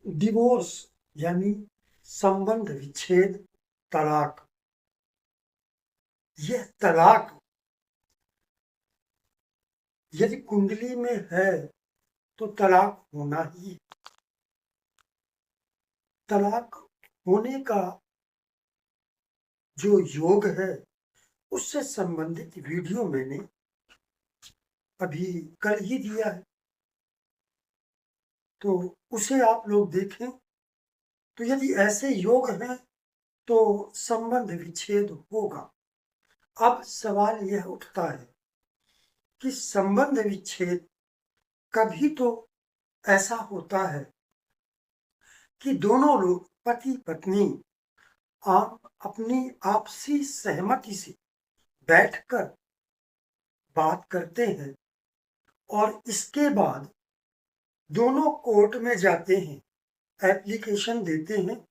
Divorce यानी संबंध विच्छेद, तलाक। यह तलाक यदि कुंडली में है तो तलाक होना ही है। तलाक होने का जो योग है उससे संबंधित वीडियो मैंने अभी कल ही दिया है, तो उसे आप लोग देखें। तो यदि ऐसे योग हैं तो संबंध विच्छेद होगा। अब सवाल यह उठता है कि संबंध विच्छेद कभी तो ऐसा होता है कि दोनों लोग पति पत्नी आप अपनी आपसी सहमति से बैठकर बात करते हैं और इसके बाद दोनों कोर्ट में जाते हैं, एप्लीकेशन देते हैं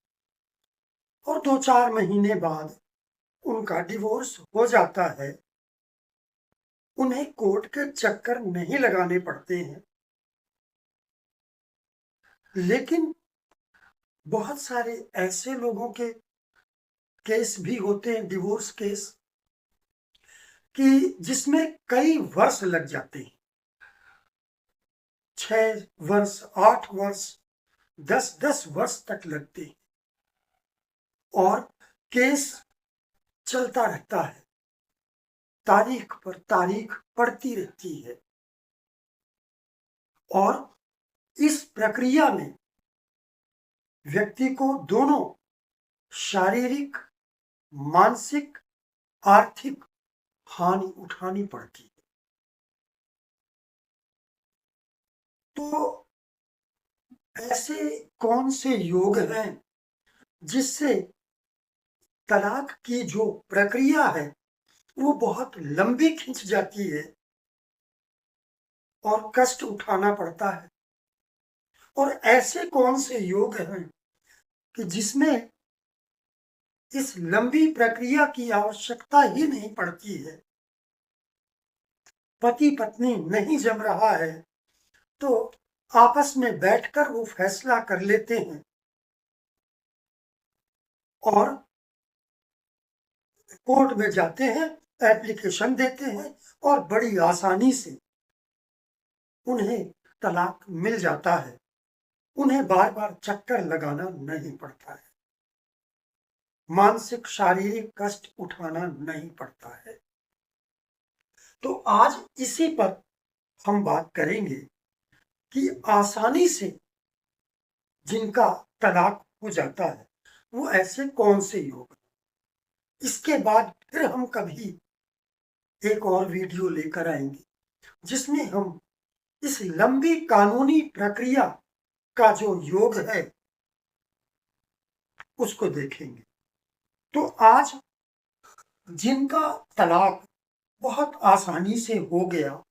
और 2-4 महीने बाद उनका डिवोर्स हो जाता है। उन्हें कोर्ट के चक्कर नहीं लगाने पड़ते हैं। लेकिन बहुत सारे ऐसे लोगों के केस भी होते हैं, डिवोर्स केस, कि जिसमें कई वर्ष लग जाते हैं। 6 वर्ष, 8 वर्ष, 10-10 वर्ष तक लगते हैं और केस चलता रहता है, तारीख पर तारीख पड़ती रहती है। और इस प्रक्रिया में व्यक्ति को दोनों शारीरिक, मानसिक, आर्थिक हानि उठानी पड़ती है। तो ऐसे कौन से योग हैं जिससे तलाक की जो प्रक्रिया है वो बहुत लंबी खिंच जाती है और कष्ट उठाना पड़ता है? और ऐसे कौन से योग हैं कि जिसमें इस लंबी प्रक्रिया की आवश्यकता ही नहीं पड़ती है? पति पत्नी नहीं जम रहा है तो आपस में बैठकर वो फैसला कर लेते हैं और कोर्ट में जाते हैं, एप्लीकेशन देते हैं और बड़ी आसानी से उन्हें तलाक मिल जाता है। उन्हें बार बार चक्कर लगाना नहीं पड़ता है, मानसिक शारीरिक कष्ट उठाना नहीं पड़ता है। तो आज इसी पर हम बात करेंगे कि आसानी से जिनका तलाक हो जाता है वो ऐसे कौन से योग हैं। इसके बाद फिर हम कभी एक और वीडियो लेकर आएंगे जिसमें हम इस लंबी कानूनी प्रक्रिया का जो योग है उसको देखेंगे। तो आज जिनका तलाक बहुत आसानी से हो गया,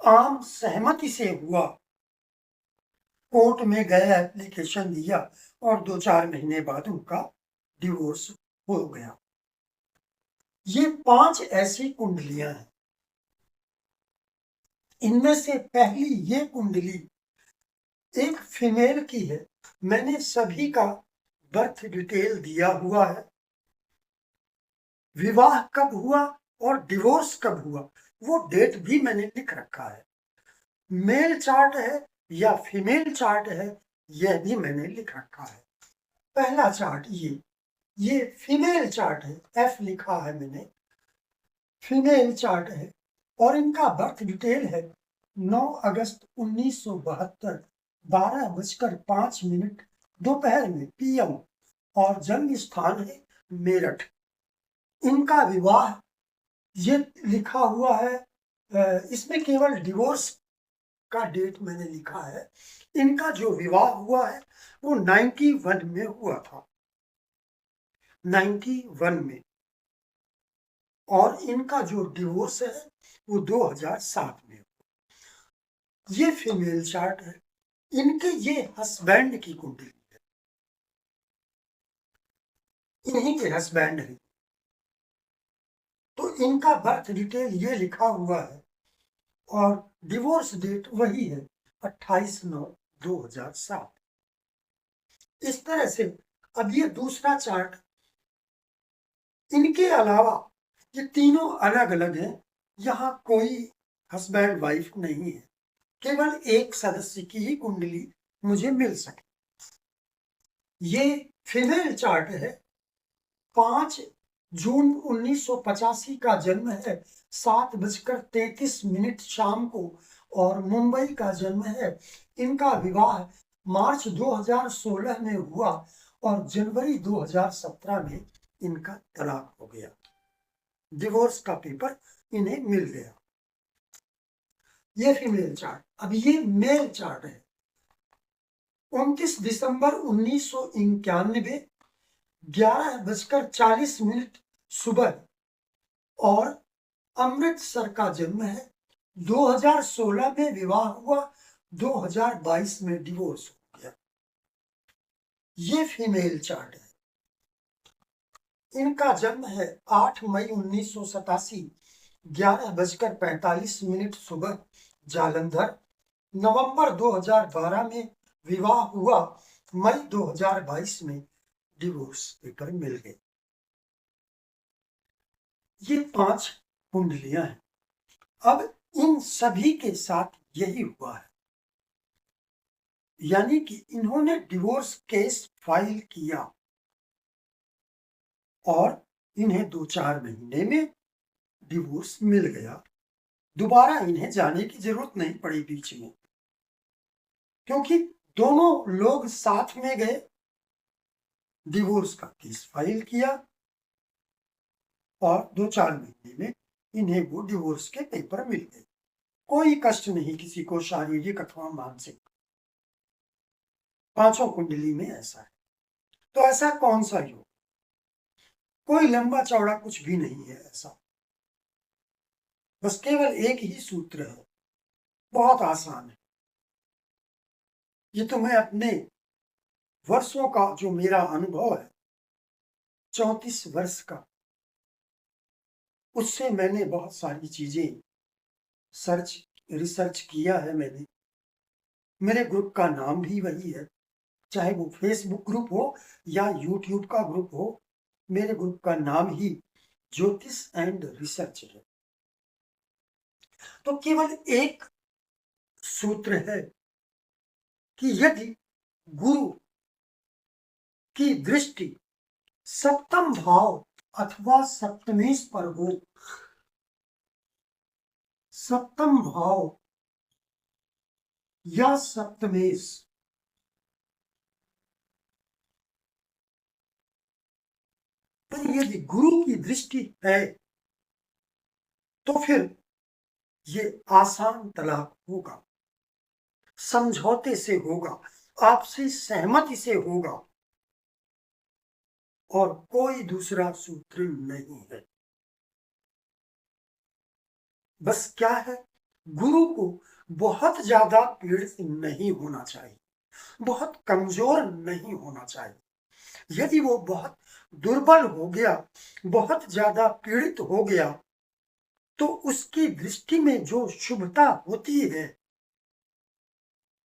आम सहमति से हुआ, कोर्ट में गए, एप्लीकेशन दिया और 2-4 महीने बाद उनका डिवोर्स हो गया। ये 5 ऐसी कुंडलियां हैं। इनमें से पहली ये कुंडली एक फीमेल की है। मैंने सभी का बर्थ डिटेल दिया हुआ है, विवाह कब हुआ और डिवोर्स कब हुआ वो डेट भी मैंने लिख रखा है। मेल चार्ट है या फीमेल चार्ट है यह भी मैंने लिख रखा है। पहला चार्ट ये फीमेल चार्ट है, एफ लिखा है मैंने, फीमेल चार्ट है और इनका बर्थ डिटेल है 9 अगस्त 1972, 12:05 दोपहर में PM और जन्म स्थान है मेरठ। इनका विवाह ये लिखा हुआ है, इसमें केवल डिवोर्स का डेट मैंने लिखा है। इनका जो विवाह हुआ है वो 91 में हुआ था, 91 में। और इनका जो डिवोर्स है वो 2007 में। ये फीमेल चार्ट है। इनके ये हस्बैंड की कुंडली है, इन्हीं के हस्बैंड है। तो इनका बर्थ डिटेल ये लिखा हुआ है और डिवोर्स डेट वही है 28/9/2007। इस तरह से अब ये दूसरा चार्ट, इनके अलावा ये तीनों अलग अलग हैं, यहाँ कोई हस्बैंड वाइफ नहीं है, केवल एक सदस्य की ही कुंडली मुझे मिल सके। ये फीमेल चार्ट है, 5 जून 1985 का जन्म है, 7:33 शाम को, और मुंबई का जन्म है। इनका विवाह मार्च 2016 में हुआ और जनवरी 2017 में इनका तलाक हो गया, डिवोर्स का पेपर इन्हें मिल गया। ये फीमेल चार्ट। अब ये मेल चार्ट है, 29 दिसंबर 1991, 11:40 सुबह, और अमृतसर का जन्म है। 2016 में विवाह हुआ, 2022 में डिवोर्स हो गया। ये फीमेल चार्ट है। इनका जन्म है 8 मई 1987, 11:45 सुबह, जालंधर। नवंबर 2012 में विवाह हुआ, मई 2022 में डिवोर्स पेपर मिल गए। ये 5 कुंडलियां हैं। अब इन सभी के साथ यही हुआ है, यानी कि इन्होंने डिवोर्स केस फाइल किया और इन्हें 2-4 महीने में डिवोर्स मिल गया। दोबारा इन्हें जाने की जरूरत नहीं पड़ी बीच में, क्योंकि दोनों लोग साथ में गए, डिवोर्स का केस फाइल किया और 2-4 महीने में इन्हें वो डिवोर्स के पेपर मिल गए। कोई कष्ट नहीं किसी को, शारीरिक अथवा मानसिक। 5 कुंडली में ऐसा है। तो ऐसा कौन सा योग? कोई लंबा चौड़ा कुछ भी नहीं है ऐसा, बस केवल एक ही सूत्र है, बहुत आसान है। ये तो मैं अपने वर्षों का जो मेरा अनुभव है, 34 वर्ष का, उससे मैंने बहुत सारी चीजें रिसर्च किया है मैंने। मेरे ग्रुप का नाम भी वही है, चाहे वो फेसबुक ग्रुप हो या यूट्यूब का ग्रुप हो, मेरे ग्रुप का नाम ही ज्योतिष एंड रिसर्च है। तो केवल एक सूत्र है कि यदि गुरु की दृष्टि सप्तम भाव अथवा सप्तमेश पर हो, सप्तम भाव या सप्तमेश, पर यदि गुरु की दृष्टि है तो फिर ये आसान तलाक होगा, समझौते से होगा, आपसी सहमति से होगा, और कोई दूसरा सूत्र नहीं है। बस क्या है, गुरु को बहुत ज्यादा पीड़ित नहीं होना चाहिए, बहुत कमजोर नहीं होना चाहिए। यदि वो बहुत दुर्बल हो गया, बहुत ज्यादा पीड़ित हो गया, तो उसकी दृष्टि में जो शुभता होती है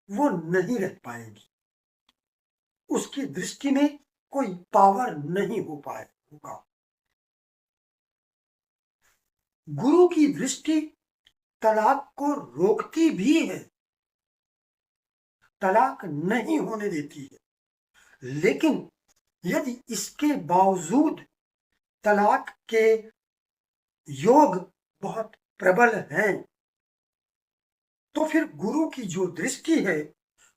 वो नहीं रह पाएगी, उसकी दृष्टि में कोई पावर नहीं हो पाएगा। गुरु की दृष्टि तलाक को रोकती भी है, तलाक नहीं होने देती है, लेकिन यदि इसके बावजूद तलाक के योग बहुत प्रबल हैं, तो फिर गुरु की जो दृष्टि है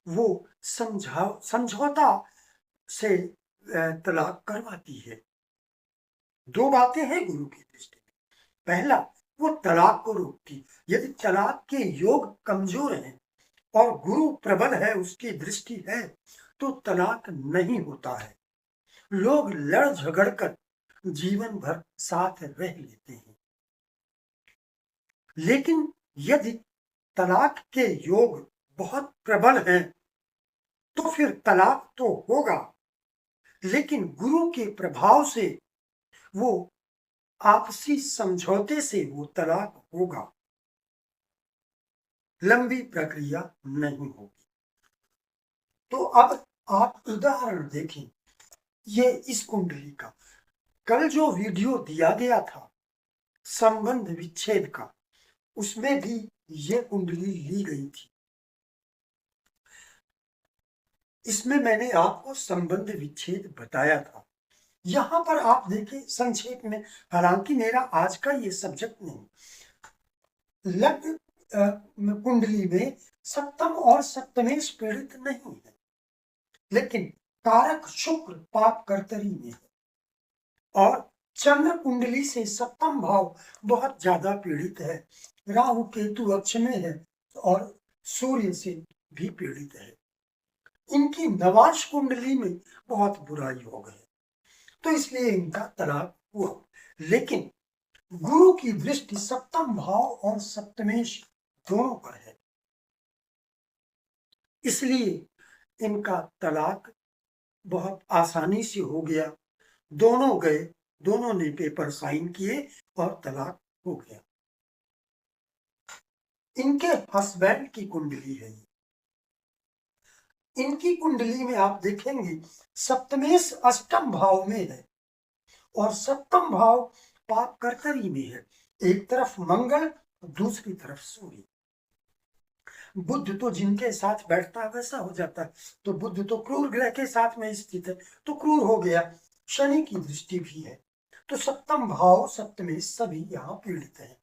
वो समझौता से तलाक करवाती है। 2 बातें हैं गुरु की दृष्टि में। पहला, वो तलाक को रोकती। यदि तलाक के योग कमजोर हैं और गुरु प्रबल है, उसकी दृष्टि है, तो तलाक नहीं होता है। लोग लड़ झगड़ कर जीवन भर साथ रह लेते हैं। लेकिन यदि तलाक के योग बहुत प्रबल हैं, तो फिर तलाक तो होगा, लेकिन गुरु के प्रभाव से वो आपसी समझौते से वो तलाक होगा, लंबी प्रक्रिया नहीं होगी। तो अब आप उदाहरण देखें, ये इस कुंडली का कल जो वीडियो दिया गया था संबंध विच्छेद का, उसमें भी ये कुंडली ली गई थी। इसमें मैंने आपको संबंध विच्छेद बताया था। यहां पर आप देखिए संक्षेप में, हालांकि मेरा आज का ये सब्जेक्ट नहीं, लग्न कुंडली में सप्तम और सप्तमेश पीड़ित नहीं है, लेकिन कारक शुक्र पाप कर्तरी में है, और चंद्र कुंडली से सप्तम भाव बहुत ज्यादा पीड़ित है, राहु केतु अक्ष में है और सूर्य से भी पीड़ित है। इनकी नवांश कुंडली में बहुत बुरा योग है, तो इसलिए इनका तलाक हुआ। लेकिन गुरु की दृष्टि सप्तम भाव और सप्तमेश दोनों पर है, इसलिए इनका तलाक बहुत आसानी से हो गया। दोनों गए, दोनों ने पेपर साइन किए और तलाक हो गया। इनके हस्बैंड की कुंडली है, इनकी कुंडली में आप देखेंगे सप्तमेश अष्टम भाव में है और सप्तम भाव पाप कर्तरी में है। एक तरफ मंगल, दूसरी तरफ सूर्य। बुध तो जिनके साथ बैठता है वैसा हो जाता है, तो बुध तो क्रूर ग्रह के साथ में स्थित है, तो क्रूर हो गया। शनि की दृष्टि भी है, तो सप्तम भाव सप्तमेश सभी यहाँ पीड़ित है।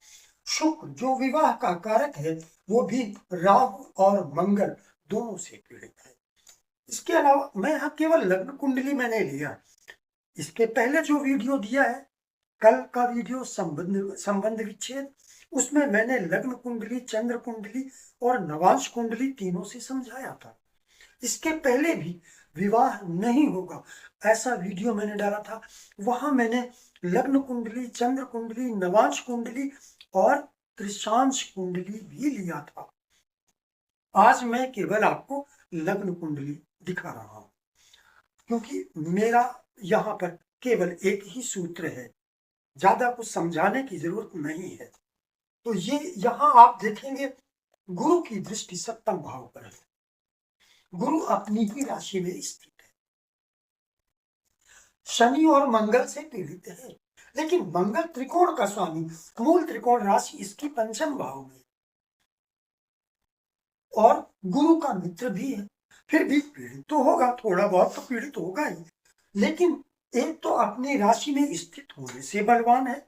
शुक्र जो विवाह का कारक है, वो भी राहु और मंगल दोनों से पीड़ित है। इसके अलावा मैं यहाँ केवल लग्न कुंडली मैंने लिया, इसके पहले जो वीडियो दिया है, कल का वीडियो संबंध विच्छेद, उसमें मैंने लग्न कुंडली, चंद्र कुंडली और नवांश कुंडली तीनों से समझाया था। इसके पहले भी विवाह नहीं होगा ऐसा वीडियो मैंने डाला था, वहां मैंने लग्न कुंडली, चंद्र कुंडली, नवांश कुंडली और त्रिशांश कुंडली भी लिया था। आज मैं केवल आपको लग्न कुंडली दिखा रहा हूं, क्योंकि मेरा यहाँ पर केवल एक ही सूत्र है, ज्यादा कुछ समझाने की जरूरत नहीं है। तो ये यहाँ आप देखेंगे गुरु की दृष्टि सप्तम भाव पर है, गुरु अपनी ही राशि में स्थित है। शनि और मंगल से पीड़ित है, लेकिन मंगल त्रिकोण का स्वामी, मूल त्रिकोण राशि इसकी पंचम भाव में, और गुरु का मित्र भी है, फिर भी पीड़ित तो होगा, थोड़ा बहुत तो पीड़ित होगा ही। लेकिन एक तो अपनी राशि में स्थित होने से बलवान है,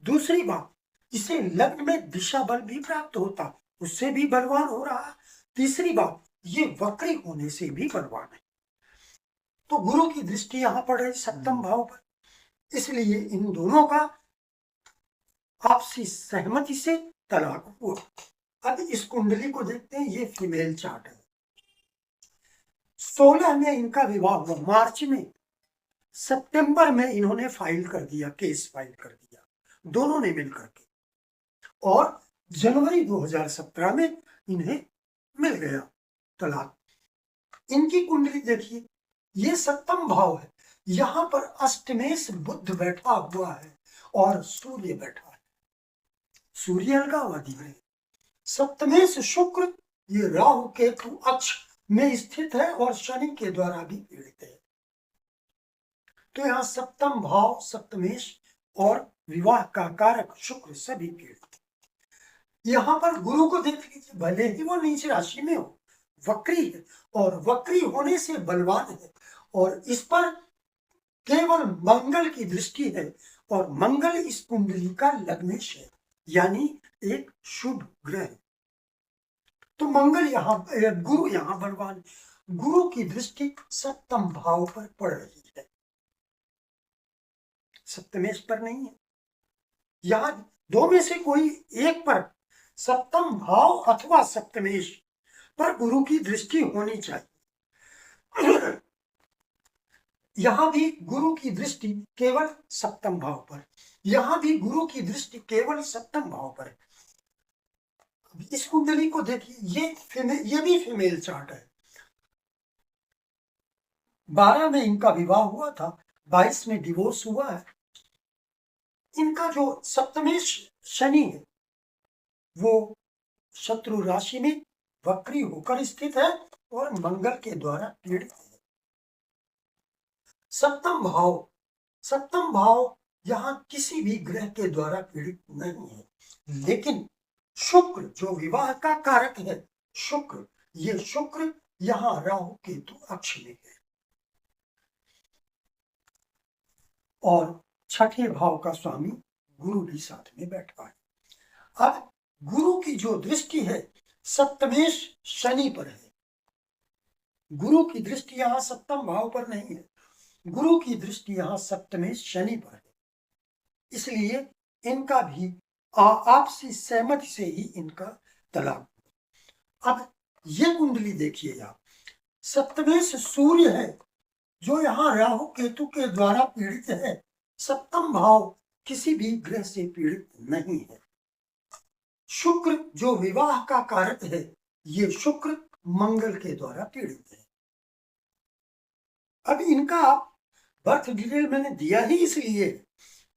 दूसरी बात इसे लग्न में दिशा बल भी प्राप्त होता, उससे भी बलवान हो रहा, तीसरी बात ये वक्री होने से भी बलवान है। तो गुरु की दृष्टि यहां पड़ रही सप्तम भाव पर, इसलिए इन दोनों का आपसी सहमति से तलाक हुआ। अब इस कुंडली को देखते हैं, ये फीमेल चार्ट है। 16 में इनका विवाह हुआ, मार्च में, सितंबर में इन्होंने फाइल कर दिया, केस फाइल कर दिया दोनों ने मिलकर के, और जनवरी 2017 में इन्हें मिल गया तलाक। इनकी कुंडली देखिए, ये सप्तम भाव है, यहां पर अष्टमेश बुध बैठा हुआ है और सूर्य बैठा है, सूर्य अलगावधि में। सप्तमेश शुक्र ये राहु केतु अक्ष में स्थित है और शनि के द्वारा भी पीड़ित है। तो यहाँ सप्तम भाव सप्तमेश और विवाह का कारक शुक्र सभी पीड़ित। यहाँ पर गुरु को देख लीजिए, भले ही वो नीच राशि में हो, वक्री है और वक्री होने से बलवान है, और इस पर केवल मंगल की दृष्टि है, और मंगल इस कुंडली का लग्नेश है, यानी एक शुभ ग्रह। तो मंगल यहाँ, गुरु यहाँ बलवान, गुरु की दृष्टि सप्तम भाव पर पड़ रही है, सप्तमेश पर नहीं है। यहां दो में से कोई एक पर, सप्तम भाव अथवा सप्तमेश पर गुरु की दृष्टि होनी चाहिए। यहां भी गुरु की दृष्टि केवल सप्तम भाव पर, यहां भी गुरु की दृष्टि केवल सप्तम भाव पर। इस कुंडली को देखिए, ये भी फीमेल चार्ट है। 12 में इनका विवाह हुआ था, 22 में डिवोर्स हुआ है। इनका जो सप्तमेश शनि है वो शत्रु राशि में वक्री होकर स्थित है और मंगल के द्वारा पीड़ित है। सप्तम भाव यहां किसी भी ग्रह के द्वारा पीड़ित नहीं है, लेकिन शुक्र जो विवाह का कारक है, शुक्र यहां राहु केतु अक्ष में है और छठे भाव का स्वामी गुरु भी साथ में बैठा है। अब गुरु की जो दृष्टि है सप्तमेश शनि पर है। गुरु की दृष्टि यहां सप्तम भाव पर नहीं है, गुरु की दृष्टि यहां सप्तमेश शनि पर है। इसलिए इनका भी आपसी सहमति से ही इनका तलाक। अब ये कुंडली देखिए आप, सप्तमेश सूर्य है जो यहां राहु केतु के द्वारा पीड़ित है। सप्तम भाव किसी भी ग्रह से पीड़ित नहीं है। शुक्र जो विवाह का कारक है, ये शुक्र मंगल के द्वारा पीड़ित है। अब इनका आप बर्थ डिटेल मैंने दिया ही इसलिए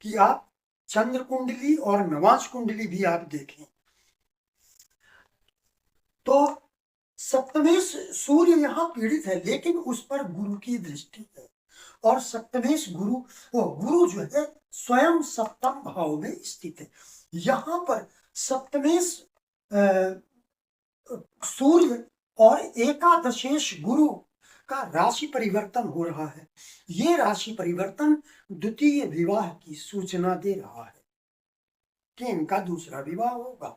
कि आप चंद्र कुंडली और नवांश कुंडली भी आप देखें तो सप्तमेश सूर्य यहां पीड़ित है, लेकिन उस पर गुरु की दृष्टि है और सप्तमेश गुरु जो है स्वयं सप्तम भाव में स्थित है। यहां पर सप्तमेश सूर्य और एकादशेश गुरु का राशि परिवर्तन हो रहा है। ये राशि परिवर्तन द्वितीय विवाह की सूचना दे रहा है कि इनका दूसरा विवाह होगा।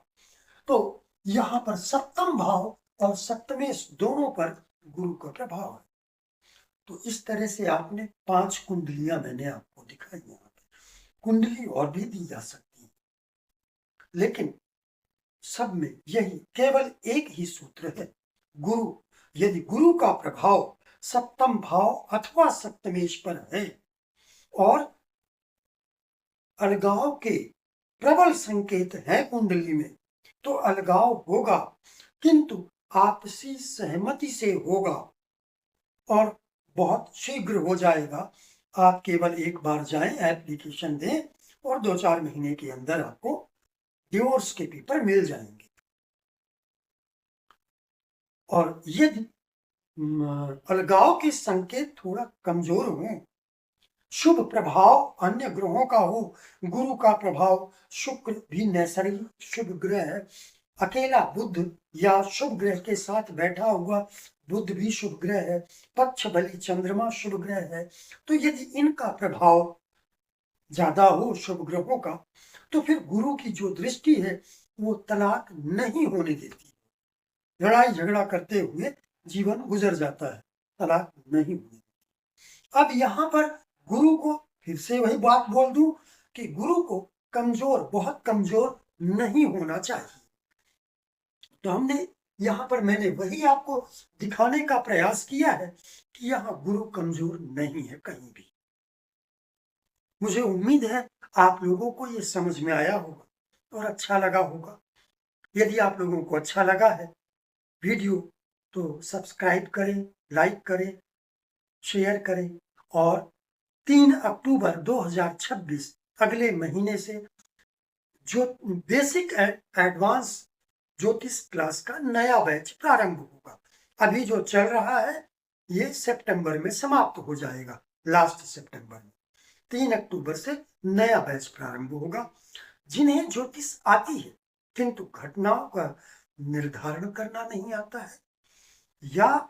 तो यहां पर सप्तम भाव और सप्तमेश दोनों पर गुरु का प्रभाव है। तो इस तरह से आपने 5 कुंडलियां मैंने आपको दिखाई। यहाँ पे कुंडली और भी दी जा सकती है, लेकिन सब में यही केवल एक ही सूत्र है, गुरु। यदि गुरु का प्रभाव सप्तम भाव अथवा सप्तमेश पर है और अलगाव के प्रबल संकेत है कुंडली में, तो अलगाव होगा, किंतु आपसी सहमति से होगा और बहुत शीघ्र हो जाएगा। आप केवल एक बार जाएं, एप्लीकेशन दें और 2-4 महीने के अंदर आपको डिवोर्स के पेपर मिल जाएंगे। और यदि अलगाव के संकेत थोड़ा कमजोर हो, शुभ प्रभाव अन्य ग्रहों का हो, गुरु का प्रभाव, शुक्र भी नैसर्गिक शुभ ग्रह है, अकेला बुध या शुभ ग्रह के साथ बैठा हुआ बुध भी शुभ ग्रह है, पक्ष बली चंद्रमा शुभ ग्रह है, तो यदि इनका प्रभाव ज्यादा हो शुभ ग्रहों का, तो फिर गुरु की जो दृष्टि है वो तलाक नहीं होने देती। लड़ाई झगड़ा करते हुए जीवन गुजर जाता है, तलाक नहीं होने देती। अब यहाँ पर गुरु को फिर से वही बात बोल दूं कि गुरु को कमजोर, बहुत कमजोर नहीं होना चाहिए। तो हमने यहाँ पर मैंने वही आपको दिखाने का प्रयास किया है कि यहाँ गुरु कमजोर नहीं है कहीं भी। मुझे उम्मीद है आप लोगों को ये समझ में आया होगा और अच्छा लगा होगा। यदि आप लोगों को अच्छा लगा है वीडियो तो सब्सक्राइब करें, लाइक करें, शेयर करें और 3 अक्टूबर 2026 अगले महीने से जो बेसिक एडवांस ज्योतिष क्लास का नया बैच प्रारंभ होगा। अभी जो चल रहा है ये सितंबर में समाप्त हो जाएगा, लास्ट सितंबर में। 3 अक्टूबर से नया बैच प्रारंभ होगा। जिन्हें ज्योतिष आती है किंतु घटनाओं का निर्धारण करना नहीं आता है या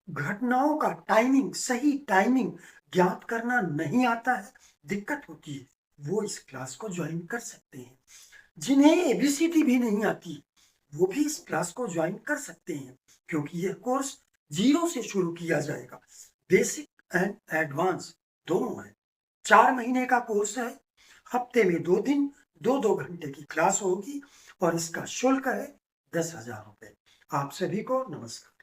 घटनाओं का टाइमिंग, सही टाइमिंग ज्ञात करना नहीं आता है, दिक्कत होती है, वो इस क्लास को ज्वाइन कर सकते हैं। जिन्हें एबीसीडी भी नहीं आती वो भी इस क्लास को ज्वाइन कर सकते हैं, क्योंकि यह कोर्स 0 से शुरू किया जाएगा। बेसिक एंड एडवांस दोनों है। 4 महीने का कोर्स है, हफ्ते में 2 दिन 2-2 घंटे की क्लास होगी और इसका शुल्क है 10,000 रुपए। आप सभी को नमस्कार।